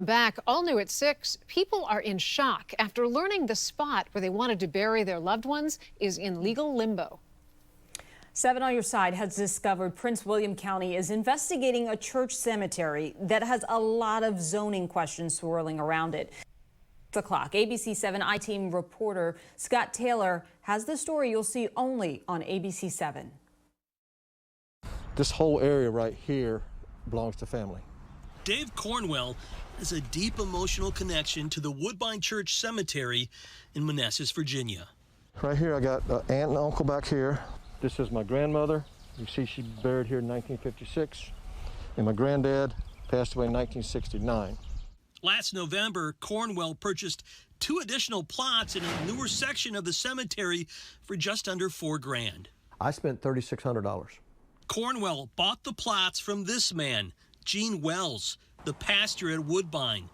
Back all new at 6, people are in shock after learning the spot where they wanted to bury their loved ones is in legal limbo. 7 on your side has discovered Prince William County is investigating a church cemetery that has a lot of zoning questions swirling around it. 6 o'clock, ABC 7 I-Team reporter Scott Taylor has the story you'll see only on ABC 7. This whole area right here belongs to family. Dave Cornwell has a deep emotional connection to the Woodbine Church Cemetery in Manassas, Virginia. Right here I got an aunt and uncle back here. This is my grandmother. You see she buried here in 1956. And my granddad passed away in 1969. Last November, Cornwell purchased 2 additional plots in a newer section of the cemetery for just under $4 grand. I spent $3,600. Cornwell bought the plots from this man, Gene Wells, the pastor at Woodbine.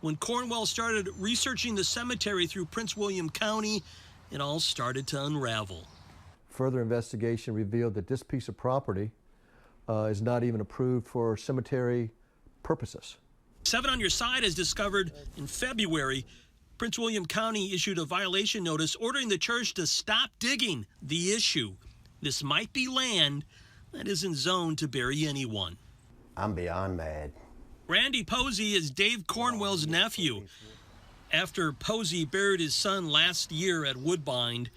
When Cornwell started researching the cemetery through Prince William County, it all started to unravel. Further investigation revealed that this piece of property is not even approved for cemetery purposes. 7 on your side has discovered in February, Prince William County issued a violation notice ordering the church to stop digging the issue. This might be land that isn't zoned to bury anyone. I'm beyond mad. Randy POSEY is Dave Cornwell's nephew. After POSEY buried his son last year at Woodbine,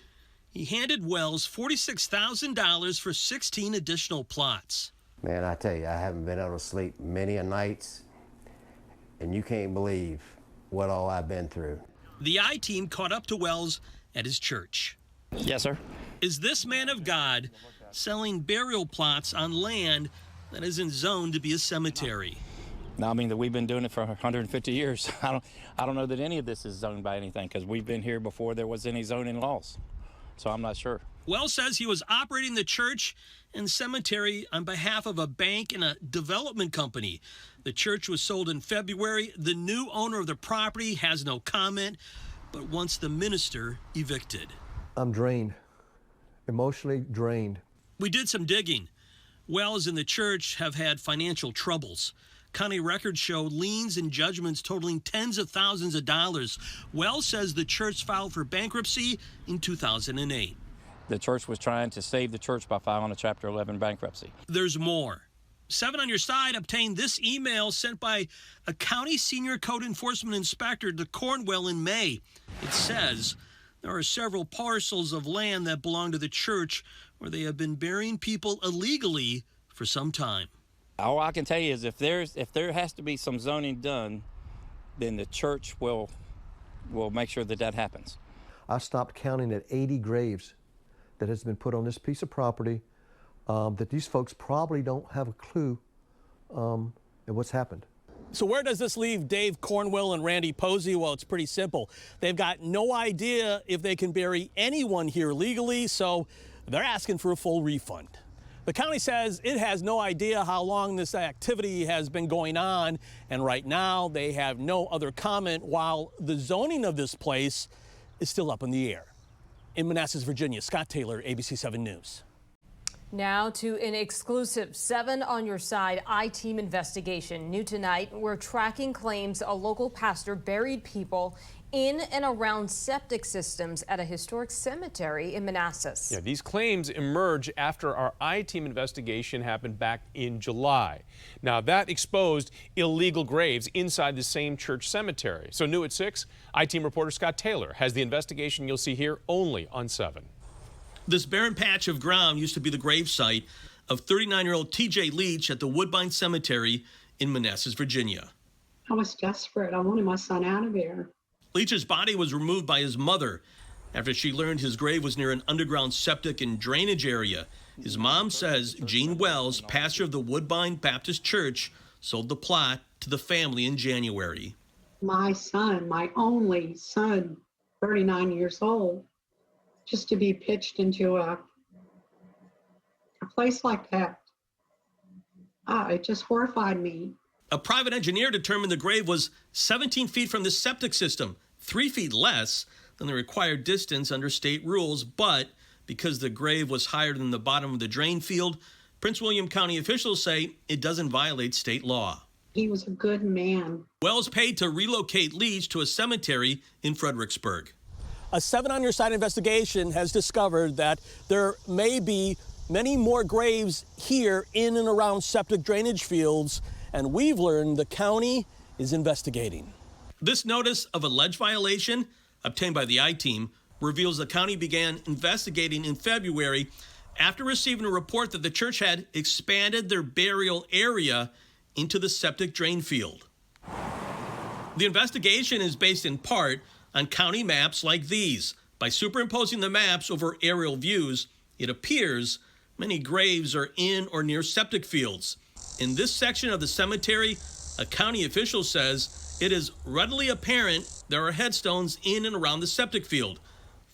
he handed Wells $46,000 for 16 additional plots. Man, I tell you, I haven't been able to sleep many a nights, and you can't believe what all I've been through. The I-Team caught up to Wells at his church. Yes, sir. Is this man of God selling burial plots on land that isn't zoned to be a cemetery? No, I mean that we've been doing it for 150 years. I don't know that any of this is zoned by anything because we've been here before there was any zoning laws. So I'm not sure. Wells says he was operating the church and cemetery on behalf of a bank and a development company. The church was sold in February. The new owner of the property has no comment, but wants the minister evicted. I'm drained, emotionally drained. We did some digging. Wells and the church have had financial troubles. County records show liens and judgments totaling tens of thousands of dollars. Wells says the church filed for bankruptcy in 2008. The church was trying to save the church by filing a Chapter 11 bankruptcy. There's more. 7 on your side obtained this email sent by a county senior code enforcement inspector to Cornwell in May. It says there are several parcels of land that belong to the church where they have been burying people illegally for some time. All I can tell you is if there has to be some zoning done, then the church will make sure that that happens. I stopped counting at 80 graves that has been put on this piece of property that these folks probably don't have a clue at what's happened. So where does this leave Dave Cornwell and Randy POSEY? Well, it's pretty simple. They've got no idea if they can bury anyone here legally, so they're asking for a full refund. The county says it has no idea how long this activity has been going on, and right now they have no other comment while the zoning of this place is still up in the air. In Manassas, Virginia, Scott Taylor, ABC 7 News. Now to an exclusive 7 on your side I-Team investigation. New tonight, we're tracking claims a local pastor buried people in and around septic systems at a historic cemetery in Manassas. Yeah, these claims emerge after our I-Team investigation happened back in July. Now that exposed illegal graves inside the same church cemetery. So new at 6, I-Team reporter Scott Taylor has the investigation you'll see here only on 7. This barren patch of ground used to be the gravesite of 39-year-old T.J. Leach at the Woodbine Cemetery in Manassas, Virginia. I was desperate. I wanted my son out of there. Leach's body was removed by his mother after she learned his grave was near an underground septic and drainage area. His mom says Gene Wells, pastor of the Woodbine Baptist Church, sold the plot to the family in January. My son, my only son, 39 years old, just to be pitched into a place like that, it just horrified me. A private engineer determined the grave was 17 feet from the septic system, 3 feet less than the required distance under state rules, but because the grave was higher than the bottom of the drain field, Prince William County officials say it doesn't violate state law. He was a good man. Wells paid to relocate Leach to a cemetery in Fredericksburg. A 7 on Your Side investigation has discovered that there may be many more graves here in and around septic drainage fields, and we've learned the county is investigating. This notice of alleged violation obtained by the I-Team reveals the county began investigating in February after receiving a report that the church had expanded their burial area into the septic drain field. The investigation is based in part on county maps like these. By superimposing the maps over aerial views, it appears many graves are in or near septic fields. In this section of the cemetery, a county official says it is readily apparent there are headstones in and around the septic field.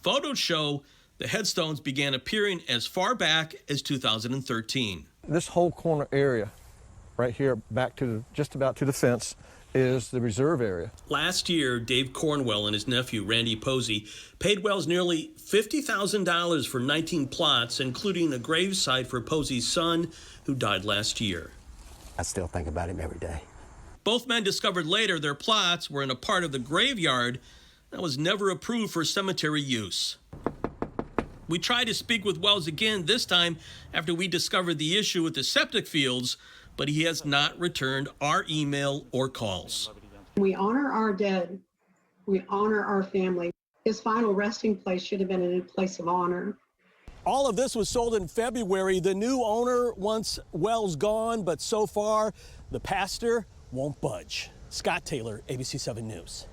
Photos show the headstones began appearing as far back as 2013. This whole corner area right here back to just about to the fence is the reserve area. Last year, Dave Cornwell and his nephew, Randy POSEY, paid Wells nearly $50,000 for 19 plots, including a gravesite for POSEY's son, who died last year. I still think about him every day. Both men discovered later their plots were in a part of the graveyard that was never approved for cemetery use. We tried to speak with Wells again, this time after we discovered the issue with the septic fields, but he has not returned our email or calls. We honor our dead. We honor our family. His final resting place should have been in a place of honor. All of this was sold in February. The new owner wants Wells gone, but so far, the pastor won't budge. Scott Taylor, ABC 7 News.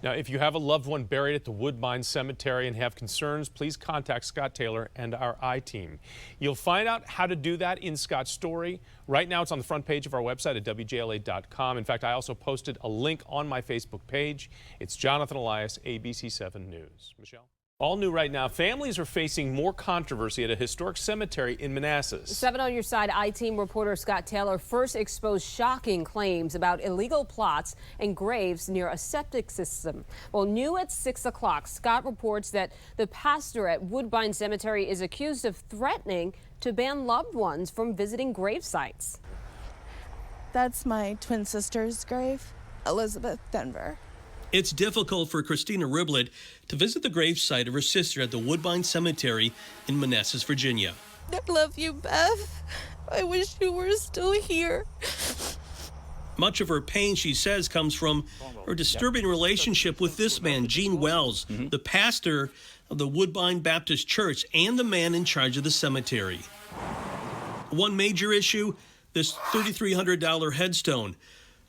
Now, if you have a loved one buried at the Woodbine Cemetery and have concerns, please contact Scott Taylor and our I-Team. You'll find out how to do that in Scott's story. Right now, it's on the front page of our website at WJLA.com. In fact, I also posted a link on my Facebook page. It's Jonathan Elias, ABC 7 News. Michelle? All new right now, families are facing more controversy at a historic cemetery in Manassas. 7 on Your Side I-Team reporter Scott Taylor first exposed shocking claims about illegal plots and graves near a septic system. Well, new at 6 o'clock, Scott reports that the pastor at Woodbine Cemetery is accused of threatening to ban loved ones from visiting grave sites. That's my twin sister's grave, Elizabeth Denver. It's difficult for Christina Riblet to visit the gravesite of her sister at the Woodbine Cemetery in Manassas, Virginia. I love you, Beth. I wish you were still here. Much of her pain, she says, comes from her disturbing relationship with this man, Gene Wells, the pastor of the Woodbine Baptist Church and the man in charge of the cemetery. One major issue, this $3,300 headstone.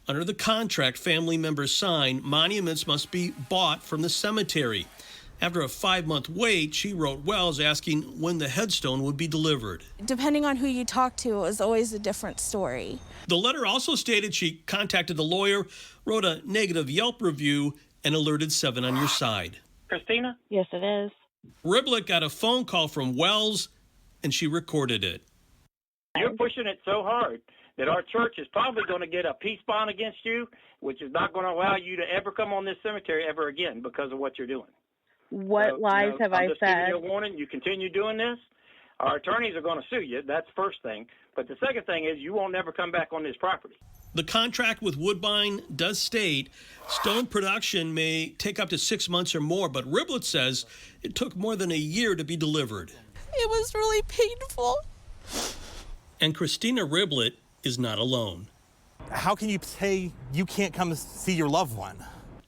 Under the contract family members sign, monuments must be bought from the cemetery. After a 5-month wait, she wrote Wells asking when the headstone would be delivered. Depending on who you talk to, it was always a different story. The letter also stated she contacted the lawyer, wrote a negative Yelp review, and alerted 7 on Your Side. Christina? Yes, it is. Riblet got a phone call from Wells, and she recorded it. You're pushing it so hard that our church is probably going to get a peace bond against you, which is not going to allow you to ever come on this cemetery ever again because of what you're doing. What lies have I I'm just said? giving you a warning. You continue doing this, our attorneys are going to sue you. That's the first thing. But the second thing is you won't never come back on this property. The contract with Woodbine does state stone production may take up to 6 months or more, but Riblet says it took more than a year to be delivered. It was really painful. And Christina Riblet is not alone. How can you say you can't come see your loved one?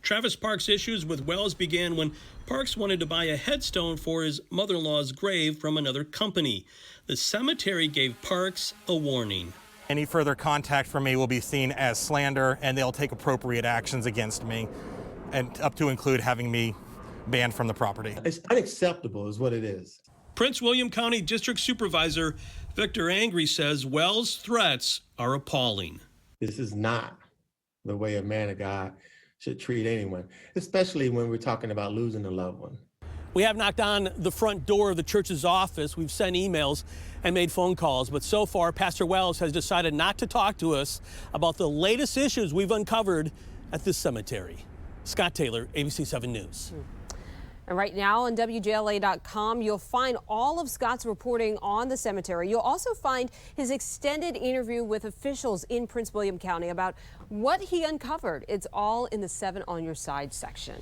Travis Parks' issues with Wells began when Parks wanted to buy a headstone for his mother-in-law's grave from another company. The cemetery gave Parks a warning. Any further contact from me will be seen as slander, and they'll take appropriate actions against me, and up to include having me banned from the property. It's unacceptable is what it is. Prince William County District Supervisor Victor Angry says Wells' threats are appalling. This is not the way a man of God should treat anyone, especially when we're talking about losing a loved one. We have knocked on the front door of the church's office. We've sent emails and made phone calls, but so far, Pastor Wells has decided not to talk to us about the latest issues we've uncovered at this cemetery. Scott Taylor, ABC 7 News. And right now on WJLA.com, you'll find all of Scott's reporting on the cemetery. You'll also find his extended interview with officials in Prince William County about what he uncovered. It's all in the 7 on Your Side section.